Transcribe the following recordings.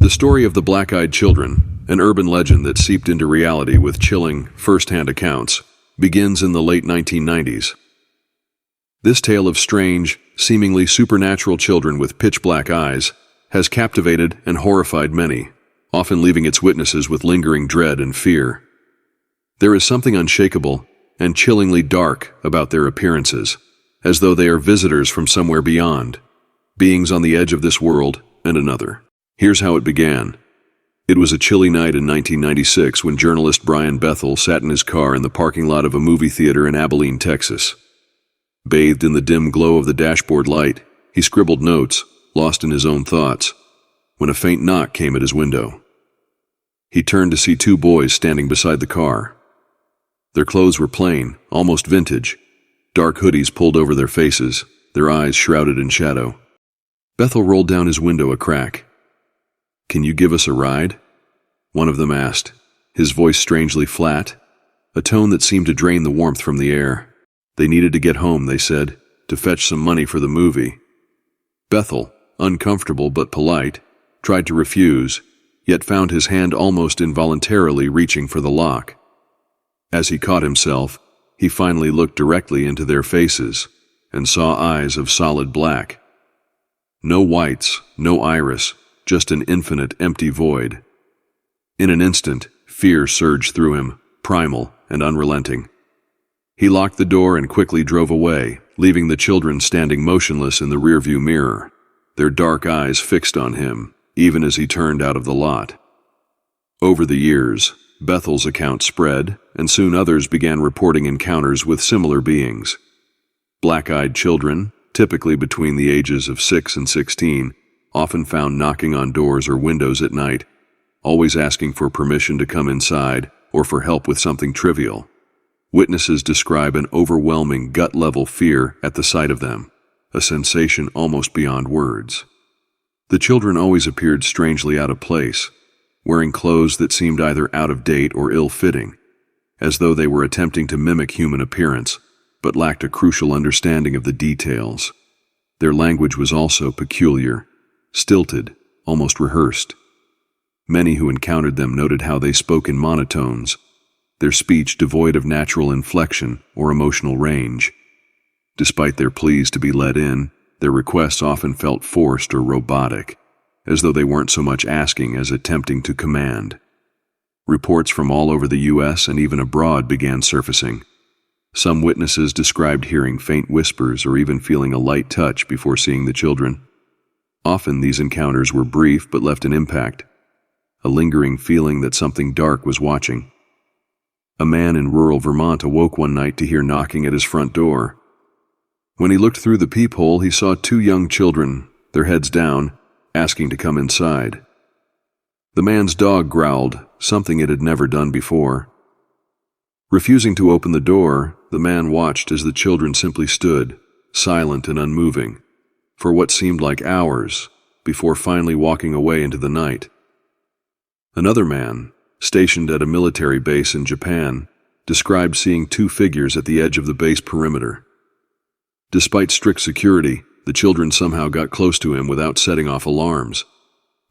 The story of the black-eyed children, an urban legend that seeped into reality with chilling, first-hand accounts, begins in the late 1990s. This tale of strange, seemingly supernatural children with pitch-black eyes has captivated and horrified many, often leaving its witnesses with lingering dread and fear. There is something unshakable and chillingly dark about their appearances, as though they are visitors from somewhere beyond, beings on the edge of this world and another. Here's how it began. It was a chilly night in 1996 when journalist Brian Bethel sat in his car in the parking lot of a movie theater in Abilene, Texas. Bathed in the dim glow of the dashboard light, he scribbled notes, lost in his own thoughts, when a faint knock came at his window. He turned to see two boys standing beside the car. Their clothes were plain, almost vintage, dark hoodies pulled over their faces, their eyes shrouded in shadow. Bethel rolled down his window a crack. "Can you give us a ride?" one of them asked, his voice strangely flat, a tone that seemed to drain the warmth from the air. They needed to get home, they said, to fetch some money for the movie. Bethel, uncomfortable but polite, tried to refuse, yet found his hand almost involuntarily reaching for the lock. As he caught himself, he finally looked directly into their faces and saw eyes of solid black. No whites, no iris, just an infinite empty void. In an instant, fear surged through him, primal and unrelenting. He locked the door and quickly drove away, leaving the children standing motionless in the rearview mirror, their dark eyes fixed on him, even as he turned out of the lot. Over the years, Bethel's account spread, and soon others began reporting encounters with similar beings. Black-eyed children, typically between the ages of 6 and 16, often found knocking on doors or windows at night, always asking for permission to come inside or for help with something trivial. Witnesses describe an overwhelming gut-level fear at the sight of them, a sensation almost beyond words. The children always appeared strangely out of place, wearing clothes that seemed either out of date or ill-fitting, as though they were attempting to mimic human appearance, but lacked a crucial understanding of the details. Their language was also peculiar, stilted, almost rehearsed. Many who encountered them noted how they spoke in monotones, their speech devoid of natural inflection or emotional range. Despite their pleas to be let in, their requests often felt forced or robotic, as though they weren't so much asking as attempting to command. Reports from all over the U.S. and even abroad began surfacing. Some witnesses described hearing faint whispers or even feeling a light touch before seeing the children. Often these encounters were brief but left an impact, a lingering feeling that something dark was watching. A man in rural Vermont awoke one night to hear knocking at his front door. When he looked through the peephole, he saw two young children, their heads down, asking to come inside. The man's dog growled, something it had never done before. Refusing to open the door, the man watched as the children simply stood, silent and unmoving, for what seemed like hours, before finally walking away into the night. Another man, stationed at a military base in Japan, described seeing two figures at the edge of the base perimeter. Despite strict security, the children somehow got close to him without setting off alarms.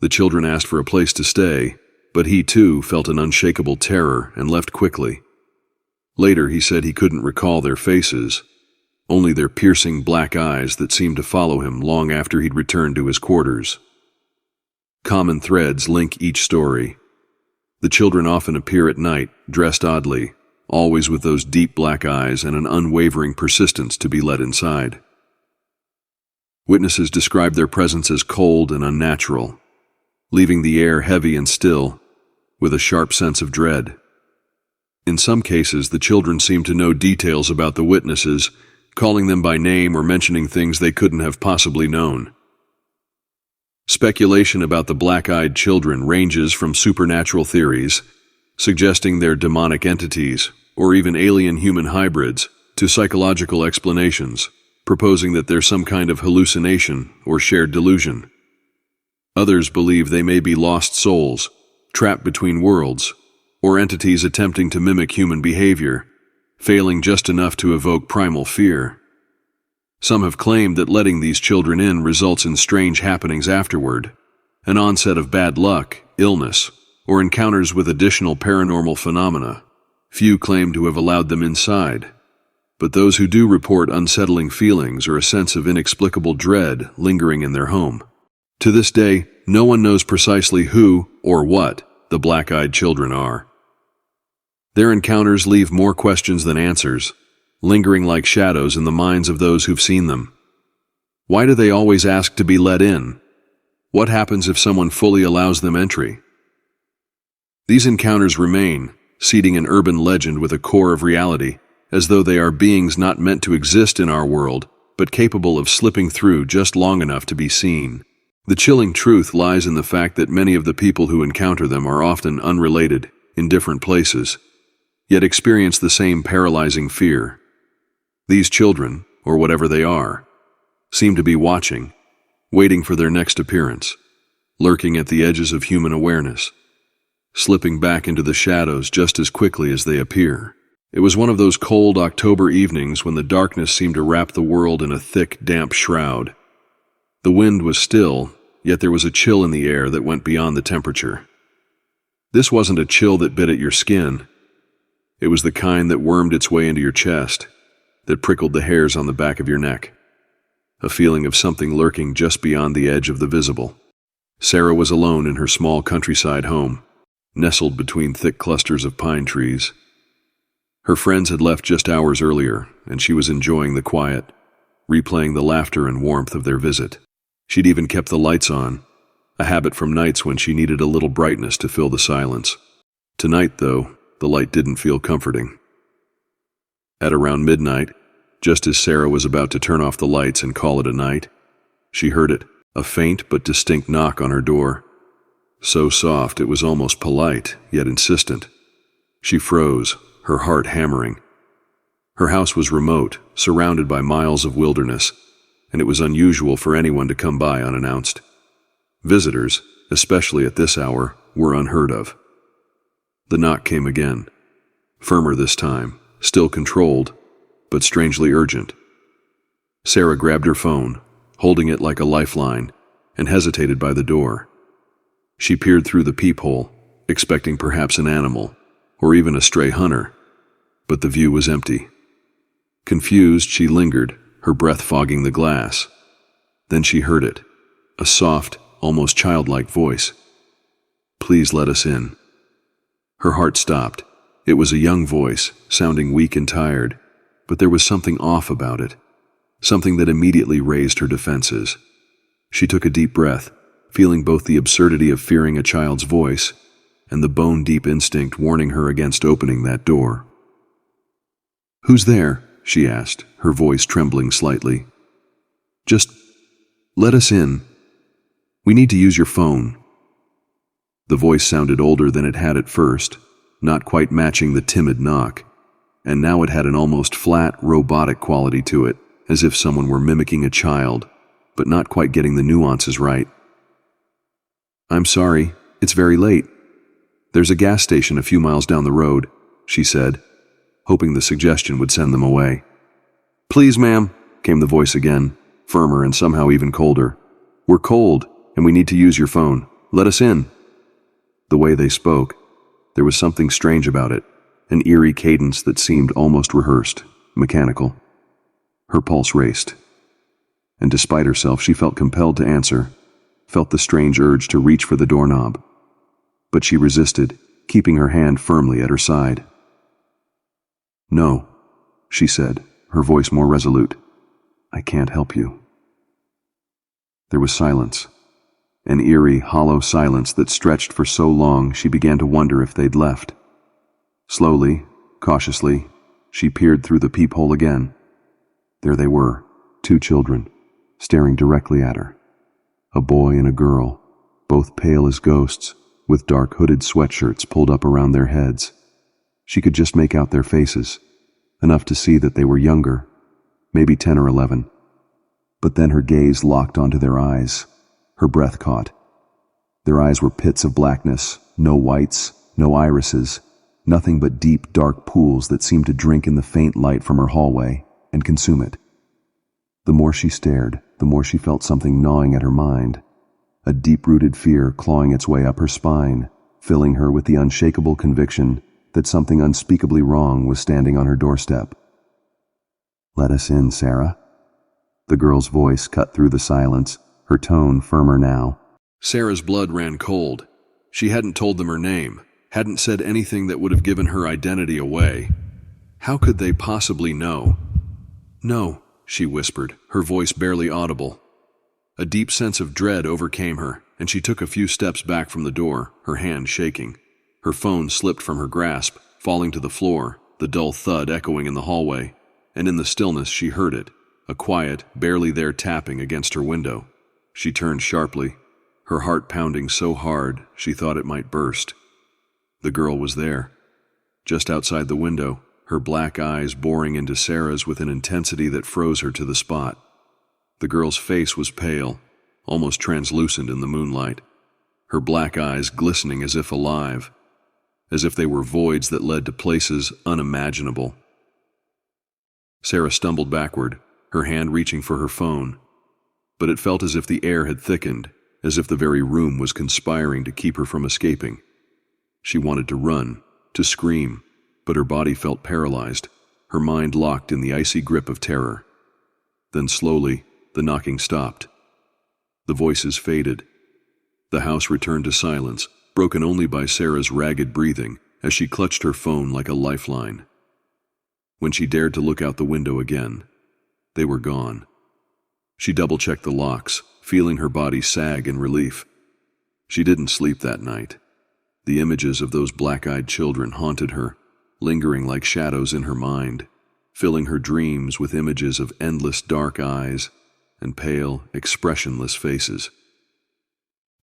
The children asked for a place to stay, but he too felt an unshakable terror and left quickly. Later, he said he couldn't recall their faces, only their piercing black eyes that seemed to follow him long after he'd returned to his quarters. Common threads link each story. The children often appear at night, dressed oddly, always with those deep black eyes and an unwavering persistence to be let inside. Witnesses describe their presence as cold and unnatural, leaving the air heavy and still, with a sharp sense of dread. In some cases, the children seemed to know details about the witnesses, calling them by name or mentioning things they couldn't have possibly known. Speculation about the black-eyed children ranges from supernatural theories, suggesting they're demonic entities, or even alien-human hybrids, to psychological explanations, proposing that they're some kind of hallucination or shared delusion. Others believe they may be lost souls, trapped between worlds, or entities attempting to mimic human behavior, failing just enough to evoke primal fear. Some have claimed that letting these children in results in strange happenings afterward, an onset of bad luck, illness, or encounters with additional paranormal phenomena. Few claim to have allowed them inside, but those who do report unsettling feelings or a sense of inexplicable dread lingering in their home. To this day, no one knows precisely who or what the black-eyed children are. Their encounters leave more questions than answers, lingering like shadows in the minds of those who've seen them. Why do they always ask to be let in? What happens if someone fully allows them entry? These encounters remain, seeding an urban legend with a core of reality, as though they are beings not meant to exist in our world, but capable of slipping through just long enough to be seen. The chilling truth lies in the fact that many of the people who encounter them are often unrelated, in different places, yet experience the same paralyzing fear. These children, or whatever they are, seem to be watching, waiting for their next appearance, lurking at the edges of human awareness, slipping back into the shadows just as quickly as they appear. It was one of those cold October evenings when the darkness seemed to wrap the world in a thick, damp shroud. The wind was still, yet there was a chill in the air that went beyond the temperature. This wasn't a chill that bit at your skin. It was the kind that wormed its way into your chest, that prickled the hairs on the back of your neck. A feeling of something lurking just beyond the edge of the visible. Sarah was alone in her small countryside home, nestled between thick clusters of pine trees. Her friends had left just hours earlier, and she was enjoying the quiet, replaying the laughter and warmth of their visit. She'd even kept the lights on, a habit from nights when she needed a little brightness to fill the silence. Tonight, though, the light didn't feel comforting. At around midnight, just as Sarah was about to turn off the lights and call it a night, she heard it, a faint but distinct knock on her door. So soft it was almost polite, yet insistent. She froze, her heart hammering. Her house was remote, surrounded by miles of wilderness, and it was unusual for anyone to come by unannounced. Visitors, especially at this hour, were unheard of. The knock came again, firmer this time, still controlled, but strangely urgent. Sarah grabbed her phone, holding it like a lifeline, and hesitated by the door. She peered through the peephole, expecting perhaps an animal, or even a stray hunter, but the view was empty. Confused, she lingered, her breath fogging the glass. Then she heard it, a soft, almost childlike voice. "Please let us in." Her heart stopped. It was a young voice, sounding weak and tired, but there was something off about it, something that immediately raised her defenses. She took a deep breath, feeling both the absurdity of fearing a child's voice and the bone-deep instinct warning her against opening that door. "Who's there?" she asked, her voice trembling slightly. "Just let us in. We need to use your phone." The voice sounded older than it had at first, not quite matching the timid knock, and now it had an almost flat, robotic quality to it, as if someone were mimicking a child, but not quite getting the nuances right. "I'm sorry, it's very late. There's a gas station a few miles down the road," she said, hoping the suggestion would send them away. "Please, ma'am," came the voice again, firmer and somehow even colder. "We're cold, and we need to use your phone. Let us in." The way they spoke, there was something strange about it, an eerie cadence that seemed almost rehearsed, mechanical. Her pulse raced, and despite herself, she felt compelled to answer, felt the strange urge to reach for the doorknob. But she resisted, keeping her hand firmly at her side. "No," she said, her voice more resolute. "I can't help you." There was silence, an eerie, hollow silence that stretched for so long she began to wonder if they'd left. Slowly, cautiously, she peered through the peephole again. There they were, two children, staring directly at her. A boy and a girl, both pale as ghosts, with dark hooded sweatshirts pulled up around their heads. She could just make out their faces, enough to see that they were younger, maybe 10 or 11. But then her gaze locked onto their eyes. Her breath caught. Their eyes were pits of blackness, no whites, no irises, nothing but deep, dark pools that seemed to drink in the faint light from her hallway and consume it. The more she stared, the more she felt something gnawing at her mind, a deep-rooted fear clawing its way up her spine, filling her with the unshakable conviction that something unspeakably wrong was standing on her doorstep. "Let us in, Sarah." The girl's voice cut through the silence, her tone firmer now. Sarah's blood ran cold. She hadn't told them her name, hadn't said anything that would have given her identity away. How could they possibly know? "No," she whispered, her voice barely audible. A deep sense of dread overcame her, and she took a few steps back from the door, her hand shaking. Her phone slipped from her grasp, falling to the floor, the dull thud echoing in the hallway, and in the stillness she heard it, a quiet, barely there tapping against her window. She turned sharply, her heart pounding so hard she thought it might burst. The girl was there, just outside the window, her black eyes boring into Sarah's with an intensity that froze her to the spot. The girl's face was pale, almost translucent in the moonlight, her black eyes glistening as if alive, as if they were voids that led to places unimaginable. Sarah stumbled backward, her hand reaching for her phone, but it felt as if the air had thickened, as if the very room was conspiring to keep her from escaping. She wanted to run, to scream, but her body felt paralyzed, her mind locked in the icy grip of terror. Then slowly, the knocking stopped. The voices faded. The house returned to silence, broken only by Sarah's ragged breathing as she clutched her phone like a lifeline. When she dared to look out the window again, they were gone. She double-checked the locks, feeling her body sag in relief. She didn't sleep that night. The images of those black-eyed children haunted her, lingering like shadows in her mind, filling her dreams with images of endless dark eyes and pale, expressionless faces.